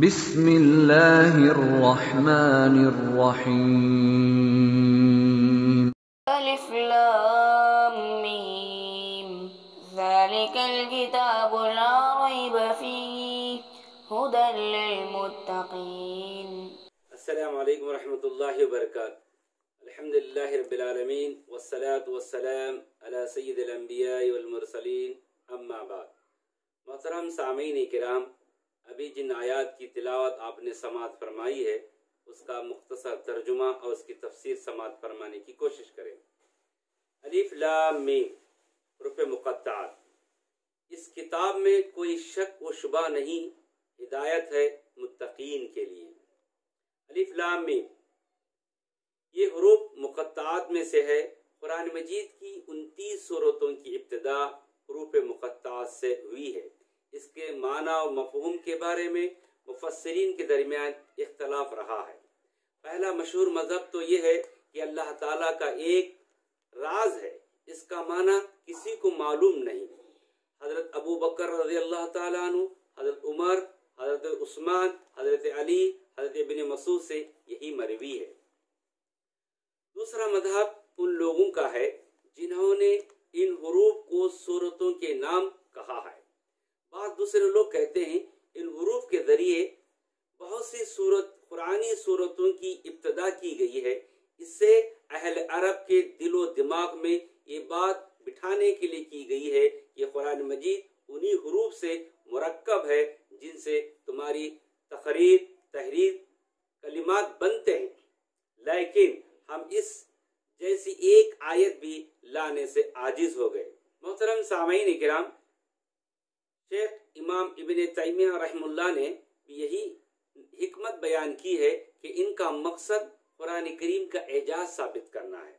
بسم اللہ الرحمن الرحیم الف لام میم ذالک الکتاب لا ریب فیہ ھدی للمتقین۔ السلام علیکم ورحمۃ اللہ وبرکاتہ۔ الحمدللہ رب العالمین والصلاة والسلام علی سید الانبیاء والمرسلین، اما بعد۔ محترم سامعین کرام، ابھی جن آیات کی تلاوت آپ نے سماعت فرمائی ہے اس کا مختصر ترجمہ اور اس کی تفسیر سماعت فرمانے کی کوشش کریں۔ الف لام میم حروف مقطعات، اس کتاب میں کوئی شک و شبہ نہیں، ہدایت ہے متقین کے لیے۔ الف لام میم یہ حروف مقطعات میں سے ہے۔ قرآن مجید کی 29 سورتوں کی ابتدا حروف مقطعات سے ہوئی ہے۔ اس کے معنی و مفہوم کے بارے میں مفسرین کے درمیان اختلاف رہا ہے۔ پہلا مشہور مذہب تو یہ ہے کہ اللہ تعالیٰ کا ایک راز ہے، اس کا معنی کسی کو معلوم نہیں۔ حضرت ابو بکر رضی اللہ تعالیٰ عنہ، حضرت عمر، حضرت عثمان، حضرت علی، حضرت ابن مسعود سے یہی مروی ہے۔ دوسرا مذہب ان لوگوں کا ہے جنہوں نے ان حروف کو سورتوں کے نام کہا ہے۔ بعض دوسرے لوگ کہتے ہیں ان حروف کے ذریعے بہت سی قرآنی صورتوں کی ابتدا کی گئی ہے۔ اس سے اہل عرب کے دل و دماغ میں یہ بات بٹھانے کے لیے کی گئی ہے کہ قرآن مجید انہی حروف سے مرکب ہے جن سے تمہاری تقریر، تحریر، کلمات بنتے ہیں، لیکن ہم اس جیسی ایک آیت بھی لانے سے عاجز ہو گئے۔ محترم سامعین کرام، شیخ امام ابن تیمیہ رحمہ اللہ نے یہی حکمت بیان کی ہے کہ ان کا مقصد قرآن کریم کا اعجاز ثابت کرنا ہے۔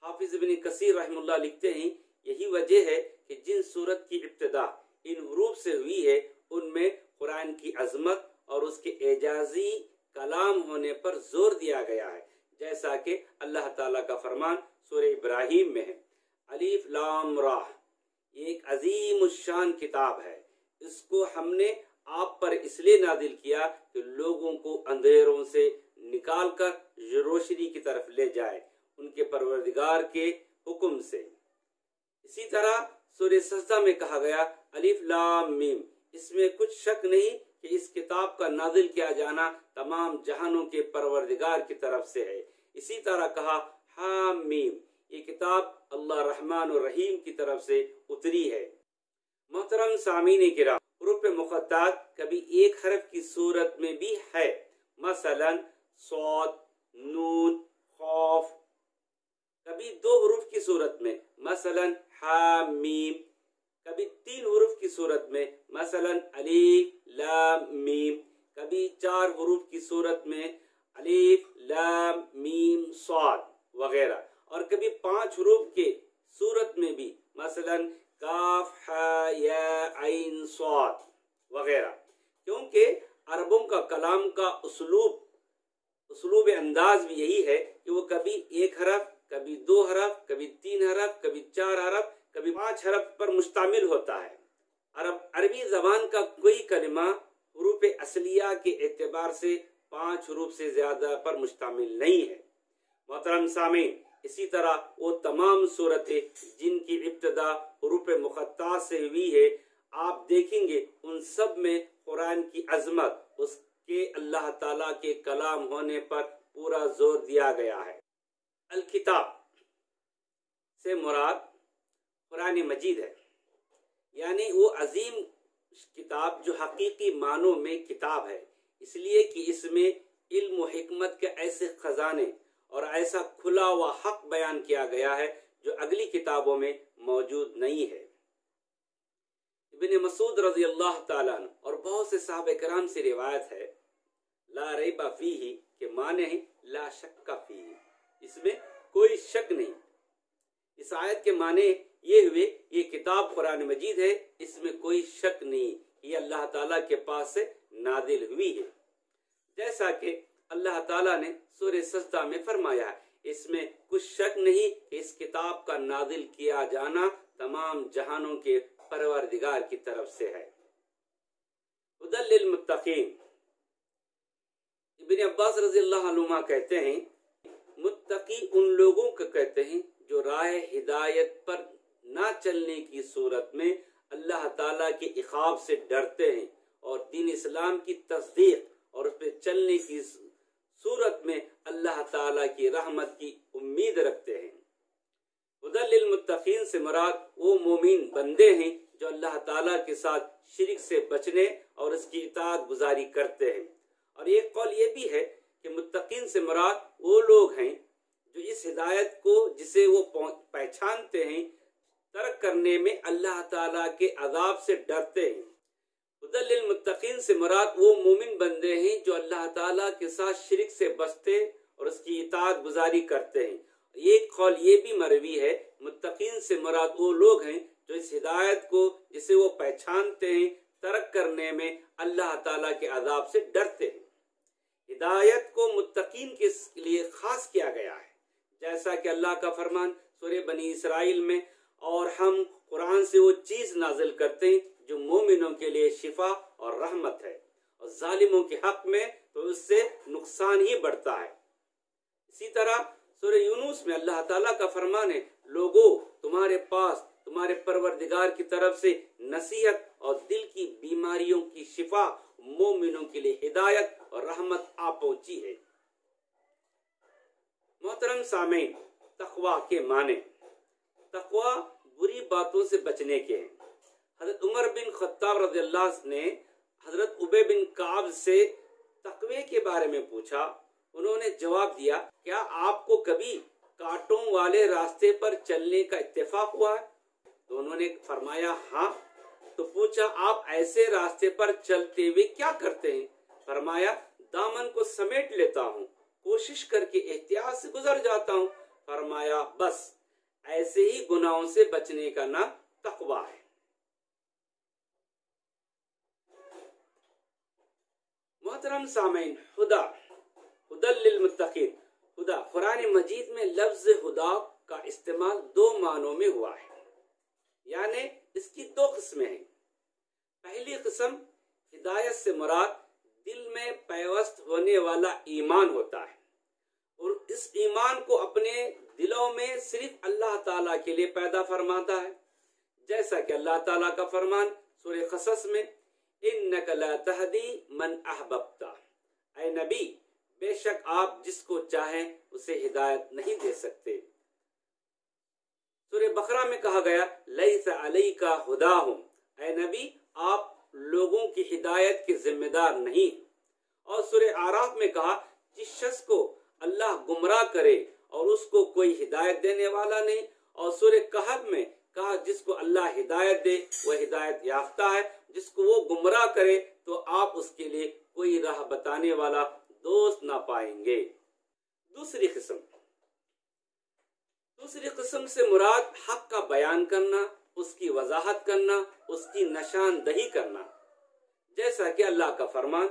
حافظ ابن کثیر رحمہ اللہ لکھتے ہیں یہی وجہ ہے کہ جن سورت کی ابتدا ان حروف سے ہوئی ہے ان میں قرآن کی عظمت اور اس کے اعجازی کلام ہونے پر زور دیا گیا ہے، جیسا کہ اللہ تعالیٰ کا فرمان سورہ ابراہیم میں ہے، الف لام را، یہ ایک عظیم الشان کتاب ہے، اس کو ہم نے آپ پر اس لیے نازل کیا کہ لوگوں کو اندھیروں سے نکال کر روشنی کی طرف لے جائے ان کے پروردگار کے حکم سے۔ اسی طرح سورہ سجدہ میں کہا گیا الف لام میم، اس میں کچھ شک نہیں کہ اس کتاب کا نازل کیا جانا تمام جہانوں کے پروردگار کی طرف سے ہے۔ اسی طرح کہا حام میم، یہ کتاب اللہ رحمان الرحیم کی طرف سے اتری ہے۔ محترم سامعین کرام، حروف مقطعات کبھی ایک حرف کی صورت میں بھی ہے، مثلا صاد، نون، قاف، کبھی 2 حروف کی صورت میں مثلا حام میم، کبھی 3 حروف کی صورت میں مثلا الف لام میم، کبھی 4 حروف کی صورت میں الف لام میم صاد وغیرہ، اور کبھی 5 حروف کے صورت میں بھی مثلا کاف ہا یا عین صاد وغیرہ، کیونکہ عربوں کا کلام کا اسلوب انداز بھی یہی ہے کہ وہ کبھی 1 حرف، کبھی 2 حرف، کبھی 3 حرف، کبھی 4 حرف، کبھی 5 حرف پر مشتمل ہوتا ہے۔ عربی زبان کا کوئی کلمہ حروف اصلیہ کے اعتبار سے 5 حروف سے زیادہ پر مشتمل نہیں ہے۔ محترم سامعین، اسی طرح وہ تمام صورتیں جن کی ابتدا حروف مقطعات سے ہوئی ہے، آپ دیکھیں گے ان سب میں قرآن کی عظمت، اس کے اللہ تعالیٰ کے کلام ہونے پر پورا زور دیا گیا ہے۔ الکتاب سے مراد قرآن مجید ہے، یعنی وہ عظیم کتاب جو حقیقی معنوں میں کتاب ہے، اس لیے کہ اس میں علم و حکمت کے ایسے خزانے اور ایسا کھلا ہوا حق بیان کیا گیا ہے جو اگلی کتابوں میں موجود نہیں ہے۔ ابن مسعود رضی اللہ تعالیٰ عنہ اور بہت سے صحابہ کرام سے روایت ہے لا ریب فیہ کے معنی ہے لا شک فیہ، اس میں کوئی شک نہیں۔ اس آیت کے معنی یہ ہوئے یہ کتاب قرآن مجید ہے، اس میں کوئی شک نہیں، یہ اللہ تعالیٰ کے پاس سے نازل ہوئی ہے، جیسا کہ اللہ تعالیٰ نے سورہ سجدہ میں فرمایا ہے اس میں کچھ شک نہیں کہ اس کتاب کا نازل کیا جانا تمام جہانوں کے پروردگار کی طرف سے ہے۔ ھدی للمتقین، ابن عباس رضی اللہ عنہما کہتے ہیں متقی ان لوگوں کو کہتے ہیں جو راہ ہدایت پر نہ چلنے کی صورت میں اللہ تعالیٰ کے عقاب سے ڈرتے ہیں اور دین اسلام کی تصدیق اور اس پہ چلنے کی صورت میں اللہ تعالیٰ کی رحمت کی امید رکھتے ہیں۔ ہدی للمتقین سے مراد وہ مومن بندے ہیں جو اللہ تعالیٰ کے ساتھ شرک سے بچنے اور اس کی اطاعت گزاری کرتے ہیں۔ اور ایک قول یہ بھی ہے کہ متقین سے مراد وہ لوگ ہیں جو اس ہدایت کو جسے وہ پہچانتے ہیں ترک کرنے میں اللہ تعالیٰ کے عذاب سے ڈرتے ہیں۔ ہدی للمتقین سے مراد وہ مومن بندے ہیں جو اللہ تعالیٰ کے ساتھ شرک سے بچتے اور اس کی اطاعت گزاری کرتے ہیں۔ ایک قول یہ بھی مروی ہے متقین سے مراد وہ لوگ ہیں جو اس ہدایت کو جسے وہ پہچانتے ہیں ترک کرنے میں اللہ تعالیٰ کے عذاب سے ڈرتے ہیں۔ ہدایت کو متقین کے لیے خاص کیا گیا ہے، جیسا کہ اللہ کا فرمان سورہ بنی اسرائیل میں، اور ہم قرآن سے وہ چیز نازل کرتے ہیں جو مومنوں کے لیے شفا اور رحمت ہے، اور ظالموں کے حق میں تو اس سے نقصان ہی بڑھتا ہے۔ اسی طرح سورہ یونس میں اللہ تعالیٰ کا فرمان ہے لوگوں تمہارے پاس تمہارے پروردگار کی طرف سے نصیحت اور دل کی بیماریوں کی شفا، مومنوں کے لیے ہدایت اور رحمت آ پہنچی ہے۔ محترم سامعین، تقویٰ کے معنی، تقویٰ بری باتوں سے بچنے کے ہیں۔ حضرت عمر بن خطاب رضی اللہ عنہ نے حضرت ابی بن کعب سے تقوی کے بارے میں پوچھا۔ انہوں نے جواب دیا کیا آپ کو کبھی کانٹوں والے راستے پر چلنے کا اتفاق ہوا ہے؟ تو انہوں نے فرمایا ہاں۔ تو پوچھا آپ ایسے راستے پر چلتے ہوئے کیا کرتے ہیں؟ فرمایا دامن کو سمیٹ لیتا ہوں، کوشش کر کے احتیاط سے گزر جاتا ہوں۔ فرمایا بس ایسے ہی گناہوں سے بچنے کا نام تقویٰ ہے۔ محترم سامعین، ہدی للمتقین، ہدی قرآن مجید میں لفظ ہدی کا استعمال دو معنوں میں ہوا ہے، یعنی اس کی دو قسمیں ہیں۔ پہلی قسم ہدایت سے مراد دل میں پیوست ہونے والا ایمان ہوتا ہے، اور اس ایمان کو اپنے دلوں میں صرف اللہ تعالیٰ کے لیے پیدا فرماتا ہے، جیسا کہ اللہ تعالیٰ کا فرمان سورہ قصص میں انک لا تہدی من احببت، اے نبی بے شک آپ جس کو چاہیں اسے ہدایت نہیں دے سکتے۔ سورہ بقرہ میں کہا گیا لیس علیک ہداہم، اے نبی آپ لوگوں کی ہدایت کے ذمہ دار نہیں۔ اور سورہ اعراف میں کہا جس شخص کو اللہ گمراہ کرے اور اس کو کوئی ہدایت دینے والا نہیں۔ اور سورہ کہف میں کہا جس کو اللہ ہدایت دے وہ ہدایت یافتہ ہے، جس کو وہ گمراہ کرے تو آپ اس کے لیے کوئی راہ بتانے والا دوست نہ پائیں گے۔ دوسری قسم سے مراد حق کا بیان کرنا، اس کی وضاحت کرنا، اس کی نشاندہی کرنا، جیسا کہ اللہ کا فرمان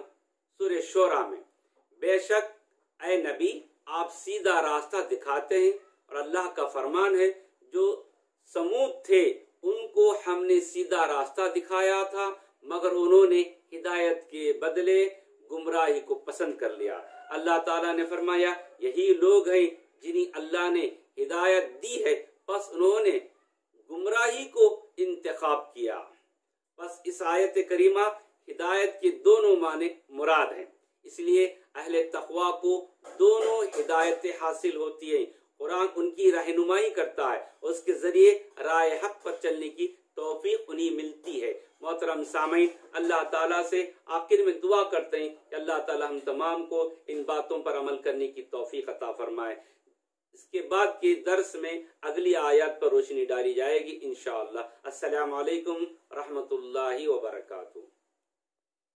سورہ شورى میں بے شک اے نبی آپ سیدھا راستہ دکھاتے ہیں، اور اللہ کا فرمان ہے جو سمود تھے ان کو ہم نے سیدھا راستہ دکھایا تھا مگر انہوں نے ہدایت کے بدلے گمراہی کو پسند کر لیا۔ اللہ تعالیٰ نے فرمایا یہی لوگ ہیں جنہیں اللہ نے ہدایت دی ہے پس انہوں نے گمراہی کو انتخاب کیا۔ پس اس آیت کریمہ ہدایت کے دونوں معنی مراد ہیں، اس لیے اہل تقویٰ کو دونوں ہدایتیں حاصل ہوتی ہیں۔ قرآن ان کی رہنمائی کرتا ہے اور اس کے ذریعے راہ حق پر چلنے کی توفیق انہیں ملتی ہے۔ محترم سامعین، اللہ تعالیٰ سے آخر میں دعا کرتے ہیں کہ اللہ تعالیٰ ہم تمام کو ان باتوں پر عمل کرنے کی توفیق عطا فرمائے۔ اس کے بعد کے درس میں اگلی آیات پر روشنی ڈالی جائے گی انشاءاللہ۔ السلام علیکم رحمۃ اللہ وبرکاتہ۔